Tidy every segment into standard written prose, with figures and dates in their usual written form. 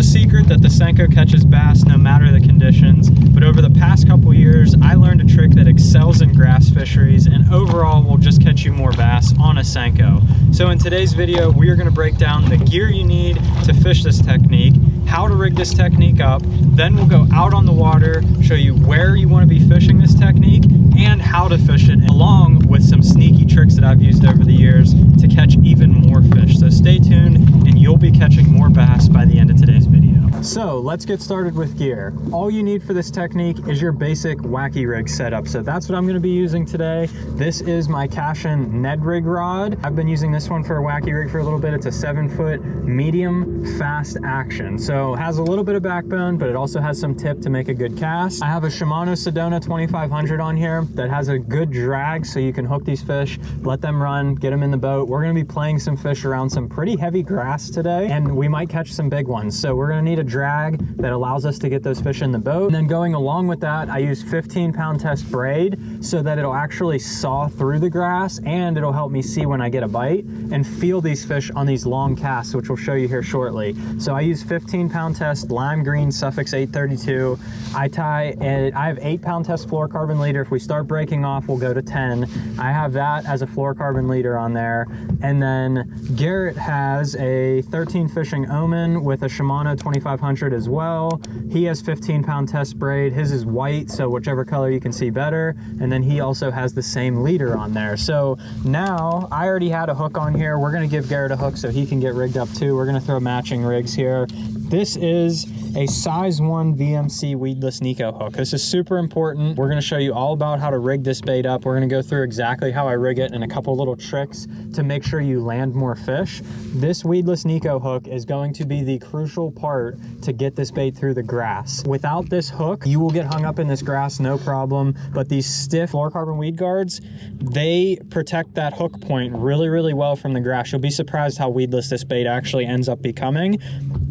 secret that the Senko catches bass no matter the conditions, but over the past couple years, I learned a trick that excels in grass fisheries and overall will just catch you more bass on a Senko. So in today's video, we are going to break down the gear you need to fish this technique, how to rig this technique up, then we'll go out on the water, show you where you want to be fishing this technique and how to fish it, along with some sneaky tricks that I've used over the years to catch even more fish. So stay tuned and you'll be catching more bass by the end of today's video. So let's get started with gear. All you need for this technique is your basic wacky rig setup. So that's what I'm going to be using today. This is my Cashin Ned rig rod. I've been using this one for a wacky rig for a little bit. It's a 7-foot medium fast action. So it has a little bit of backbone, but it also has some tip to make a good cast. I have a Shimano Sedona 2500 on here that has a good drag, so you can hook these fish, let them run, get them in the boat. We're going to be playing some fish around some pretty heavy grass today, and we might catch some big ones. So we're going to need a drag that allows us to get those fish in the boat. And then going along with that, I use 15-pound test braid so that it'll actually saw through the grass, and it'll help me see when I get a bite and feel these fish on these long casts, which we'll show you here shortly. So I use 15-pound test lime green Suffix 832. I have 8-pound test fluorocarbon leader. If we start breaking off, we'll go to 10. I have that as a fluorocarbon leader on there. And then Garrett has a 13 fishing Omen with a Shimano 2500 as well. He has 15-pound test braid. His is white, so whichever color you can see better. And then he also has the same leader on there. So now I already had a hook on here. We're going to give Garrett a hook so he can get rigged up too. We're going to throw matching rigs here. This is a size 1 VMC weedless Neko hook. This is super important. We're going to show you all about how to rig this bait up. We're going to go through exactly how I rig it and a couple little tricks to make sure you land more fish. This weedless Neko hook is going to be the crucial part to get this bait through the grass. Without this hook, you will get hung up in this grass, no problem. But these stiff fluorocarbon weed guards, they protect that hook point really, really well from the grass. You'll be surprised how weedless this bait actually ends up becoming.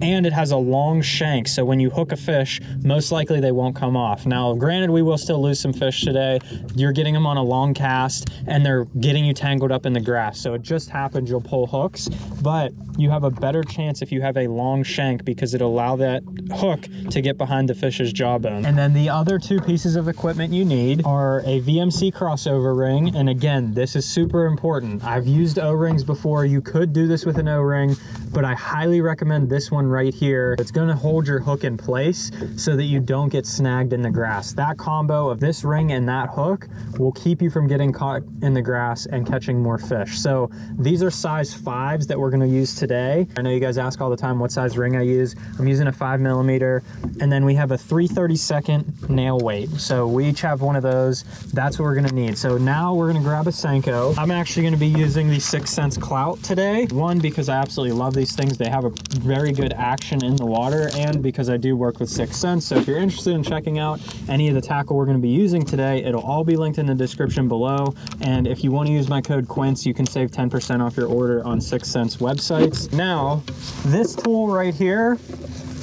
And it has a long shank, so when you hook a fish, most likely they won't come off. Now, granted, we will still lose some fish today. You're getting them on a long cast, and they're getting you tangled up in the grass. So it just happens you'll pull hooks, but you have a better chance if you have a long shank because it'll allow that hook to get behind the fish's jawbone. And then the other two pieces of equipment you need are a VMC crossover ring. And again, this is super important. I've used O-rings before. You could do this with an O-ring, but I highly recommend this one right here. It's going to hold your hook in place so that you don't get snagged in the grass. That combo of this ring and that hook will keep you from getting caught in the grass and catching more fish. So these are size 5s that we're going to use today. I know you guys ask all the time what size ring I use. I'm using a 5mm, and then we have a 3/32 nail weight. So we each have one of those. That's what we're going to need. So now we're going to grab a Senko. I'm actually going to be using the 6th Sense Clout today. One, because I absolutely love these things. They have a very good action in the water, and because I do work with 6th Sense. So if you're interested in checking out any of the tackle we're going to be using today, it'll all be linked in the description below. And if you want to use my code Quince, you can save 10% off your order on 6th Sense websites. Now, this tool right here,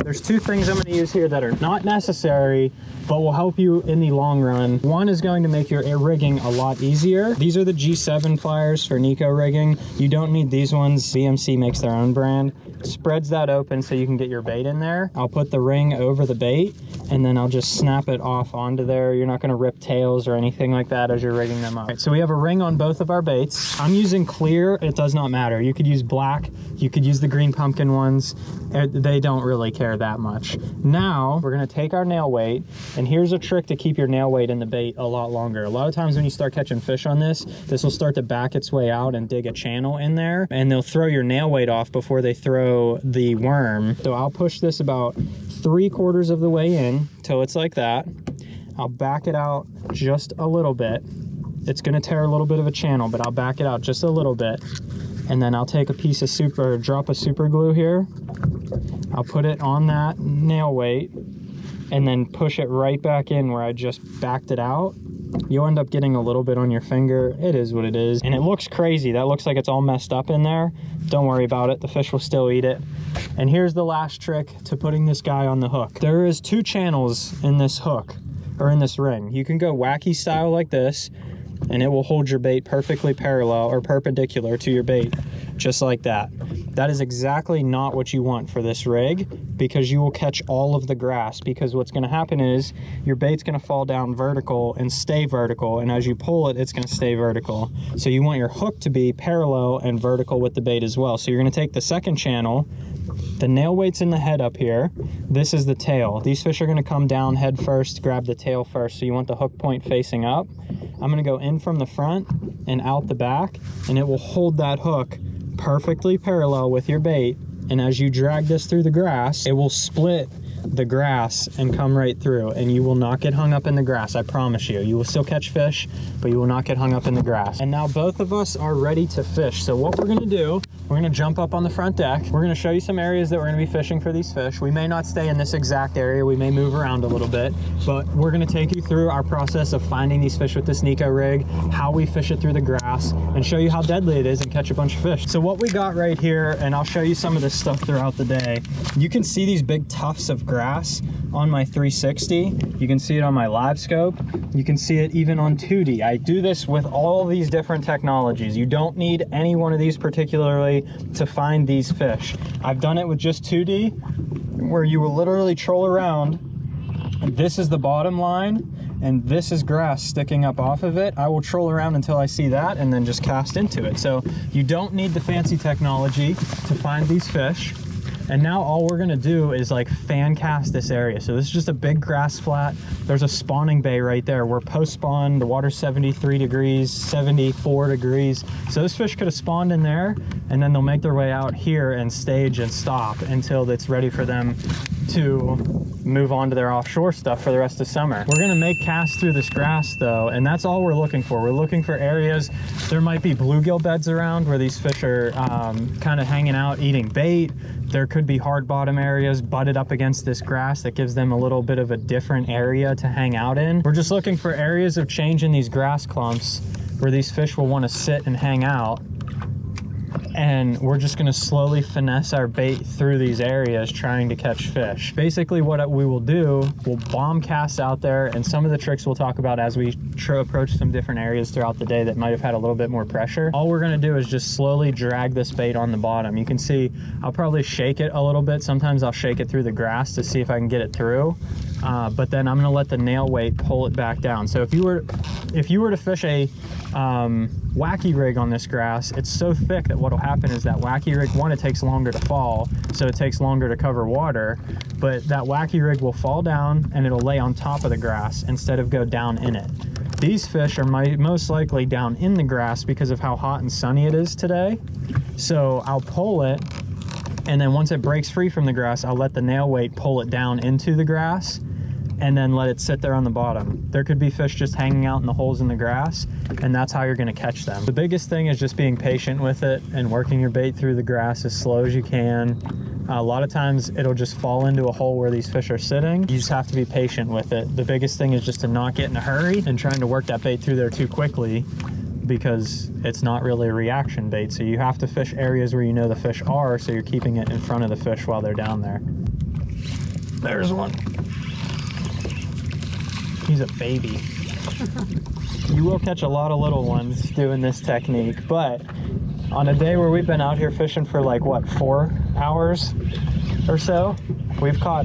there's two things I'm going to use here that are not necessary, but will help you in the long run. One is going to make your rigging a lot easier. These are the G7 pliers for Neko rigging. You don't need these ones. VMC makes their own brand. Spreads that open so you can get your bait in there. I'll put the ring over the bait, and then I'll just snap it off onto there. You're not going to rip tails or anything like that as you're rigging them up. Right, so we have a ring on both of our baits. I'm using clear. It does not matter. You could use black. You could use the green pumpkin ones. They don't really care that much. Now we're going to take our nail weight, and here's a trick to keep your nail weight in the bait a lot longer. A lot of times when you start catching fish on this will start to back its way out and dig a channel in there, and they'll throw your nail weight off before they throw the worm. So I'll push this about 3/4 of the way in till it's like that. I'll back it out just a little bit. It's going to tear a little bit of a channel, but I'll back it out just a little bit. And then I'll take a piece of drop of super glue here. I'll put it on that nail weight and then push it right back in where I just backed it out. You'll end up getting a little bit on your finger. It is what it is. And it looks crazy. That looks like it's all messed up in there. Don't worry about it. The fish will still eat it. And here's the last trick to putting this guy on the hook. There is 2 channels in this hook, or in this ring. You can go wacky style like this, and it will hold your bait perfectly parallel or perpendicular to your bait, just like that. That is exactly not what you want for this rig, because you will catch all of the grass, because what's going to happen is your bait's going to fall down vertical and stay vertical, and as you pull it, it's going to stay vertical. So you want your hook to be parallel and vertical with the bait as well. So you're going to take the second channel, the nail weight's in the head up here, this is the tail. These fish are going to come down head first, grab the tail first, so you want the hook point facing up. I'm going to go in from the front and out the back, and it will hold that hook perfectly parallel with your bait, and as you drag this through the grass, it will split the grass and come right through, and you will not get hung up in the grass. I promise you. You will still catch fish, but you will not get hung up in the grass. And now both of us are ready to fish. So what we're going to do, we're going to jump up on the front deck. We're going to show you some areas that we're going to be fishing for these fish. We may not stay in this exact area. We may move around a little bit, but we're going to take you through our process of finding these fish with this Senko rig, how we fish it through the grass, and show you how deadly it is and catch a bunch of fish. So what we got right here, and I'll show you some of this stuff throughout the day. You can see these big tufts of grass on my 360. You can see it on my live scope. You can see it even on 2D. I do this with all these different technologies. You don't need any one of these particularly to find these fish. I've done it with just 2D, where you will literally troll around. This is the bottom line, and this is grass sticking up off of it. I will troll around until I see that and then just cast into it. So you don't need the fancy technology to find these fish. And now all we're gonna do is like fan cast this area. So this is just a big grass flat. There's a spawning bay right there. We're post spawn, the water's 73 degrees, 74 degrees. So this fish could have spawned in there, and then they'll make their way out here and stage and stop until it's ready for them to move on to their offshore stuff for the rest of summer. We're gonna make casts through this grass though, and that's all we're looking for. We're looking for areas, there might be bluegill beds around where these fish are kind of hanging out eating bait. There could be hard bottom areas butted up against this grass that gives them a little bit of a different area to hang out in. We're just looking for areas of change in these grass clumps where these fish will want to sit and hang out. And we're just going to slowly finesse our bait through these areas trying to catch fish. Basically what we will do, we'll bomb cast out there, and some of the tricks we'll talk about as we approach some different areas throughout the day that might have had a little bit more pressure. All we're going to do is just slowly drag this bait on the bottom. You can see I'll probably shake it a little bit. Sometimes I'll shake it through the grass to see if I can get it through. But then I'm going to let the nail weight pull it back down. So if you were to fish a wacky rig on this grass, it's so thick that what'll happen is that wacky rig, one, it takes longer to fall, so it takes longer to cover water, but that wacky rig will fall down and it'll lay on top of the grass instead of go down in it. These fish are most likely down in the grass because of how hot and sunny it is today. So I'll pull it, and then once it breaks free from the grass, I'll let the nail weight pull it down into the grass and then let it sit there on the bottom. There could be fish just hanging out in the holes in the grass, and that's how you're gonna catch them. The biggest thing is just being patient with it and working your bait through the grass as slow as you can. A lot of times it'll just fall into a hole where these fish are sitting. You just have to be patient with it. The biggest thing is just to not get in a hurry and trying to work that bait through there too quickly, because it's not really a reaction bait. So you have to fish areas where you know the fish are, so you're keeping it in front of the fish while they're down there. There's one. He's a baby. You will catch a lot of little ones doing this technique, but on a day where we've been out here fishing for like, what, 4 hours or so, we've caught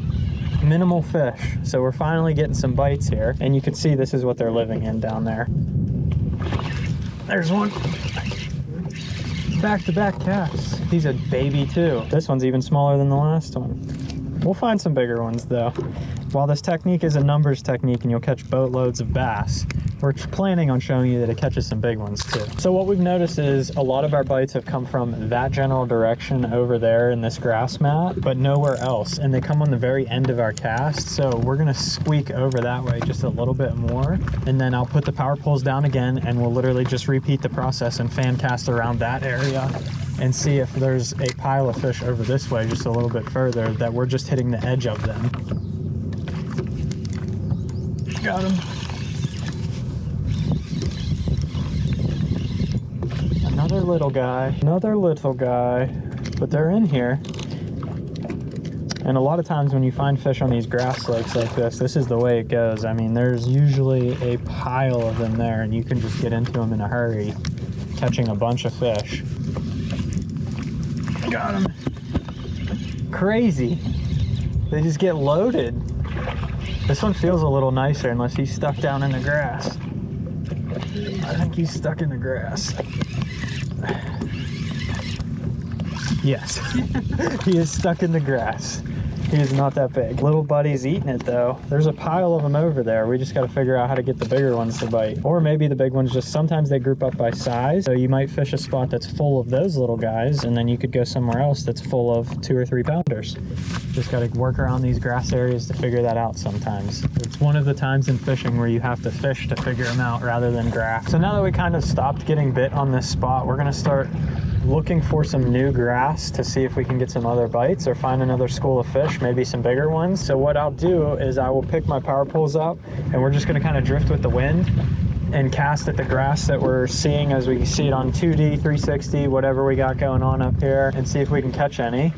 minimal fish. So we're finally getting some bites here, and you can see this is what they're living in down there. There's one. Back-to-back casts. He's a baby too. This one's even smaller than the last one. We'll find some bigger ones though. While this technique is a numbers technique and you'll catch boatloads of bass, we're planning on showing you that it catches some big ones too. So what we've noticed is a lot of our bites have come from that general direction over there in this grass mat, but nowhere else. And they come on the very end of our cast. So we're gonna squeak over that way just a little bit more. And then I'll put the power poles down again, and we'll literally just repeat the process and fan cast around that area and see if there's a pile of fish over this way just a little bit further that we're just hitting the edge of them. Got him. Another little guy, but they're in here. And a lot of times when you find fish on these grass lakes like this is the way it goes. I mean, there's usually a pile of them there, and you can just get into them in a hurry, catching a bunch of fish. Got him. Crazy. They just get loaded. This one feels a little nicer unless he's stuck down in the grass. I think he's stuck in the grass. Yes, he is stuck in the grass. He is not that big. Little buddy's eating it though. There's a pile of them over there. We just got to figure out how to get the bigger ones to bite. Or maybe the big ones, just sometimes they group up by size. So you might fish a spot that's full of those little guys, and then you could go somewhere else that's full of 2 or 3 pounders. Just got to work around these grass areas to figure that out sometimes. It's one of the times in fishing where you have to fish to figure them out rather than graph. So now that we kind of stopped getting bit on this spot, we're going to start looking for some new grass to see if we can get some other bites or find another school of fish, maybe some bigger ones. So what I'll do is I will pick my power poles up, and we're just going to kind of drift with the wind and cast at the grass that we're seeing as we see it on 2D, 360, whatever we got going on up here, and see if we can catch any.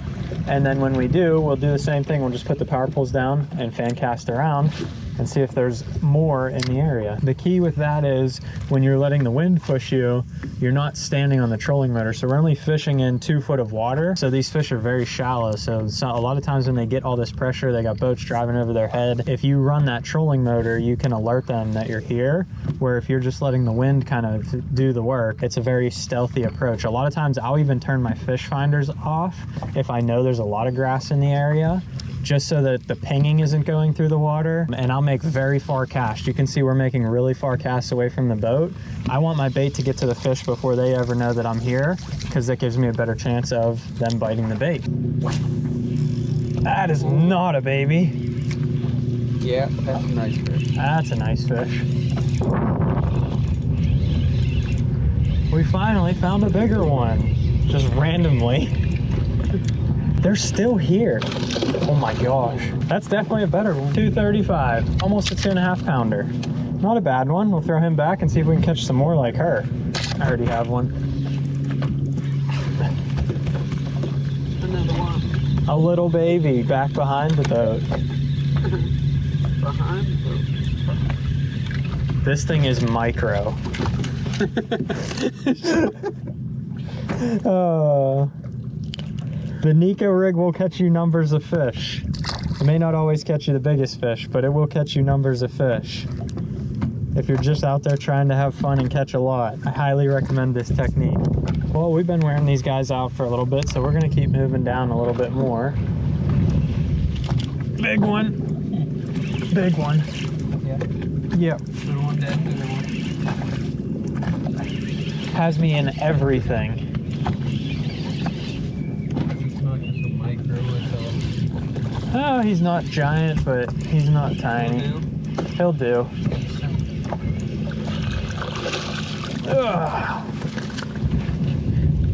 And then when we do, we'll do the same thing. We'll just put the power poles down and fan cast around and see if there's more in the area. The key with that is when you're letting the wind push you, you're not standing on the trolling motor. So we're only fishing in 2 foot of water. So these fish are very shallow. So a lot of times when they get all this pressure, they got boats driving over their head. If you run that trolling motor, you can alert them that you're here. Where if you're just letting the wind kind of do the work, it's a very stealthy approach. A lot of times I'll even turn my fish finders off if I know there's a lot of grass in the area, just so that the pinging isn't going through the water, and I'll make very far casts. You can see we're making really far casts away from the boat. I want my bait to get to the fish before they ever know that I'm here, because that gives me a better chance of them biting the bait. That is not a baby. Yeah, that's a nice fish. That's a nice fish. We finally found a bigger one, just randomly. They're still here. Oh my gosh. That's definitely a better one. 235, almost a 2.5 pounder. Not a bad one. We'll throw him back and see if we can catch some more like her. I already have one. Another one. A little baby back behind the boat. Behind the boat. This thing is micro. The Senko rig will catch you numbers of fish. It may not always catch you the biggest fish, but it will catch you numbers of fish. If you're just out there trying to have fun and catch a lot, I highly recommend this technique. Well, we've been wearing these guys out for a little bit, so we're gonna keep moving down a little bit more. Big one. Big one. Yeah. Yep. Good one, Dad. Good one. Has me in everything. Oh, he's not giant, but he's not tiny. He'll do. Ugh.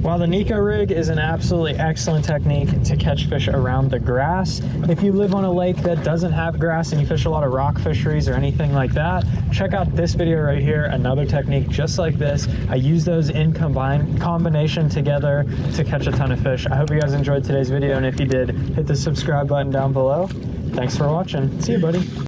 While the Senko rig is an absolutely excellent technique to catch fish around the grass, if you live on a lake that doesn't have grass and you fish a lot of rock fisheries or anything like that, check out this video right here, another technique just like this. I use those in combination together to catch a ton of fish. I hope you guys enjoyed today's video, and if you did, hit the subscribe button down below. Thanks for watching. See you, buddy.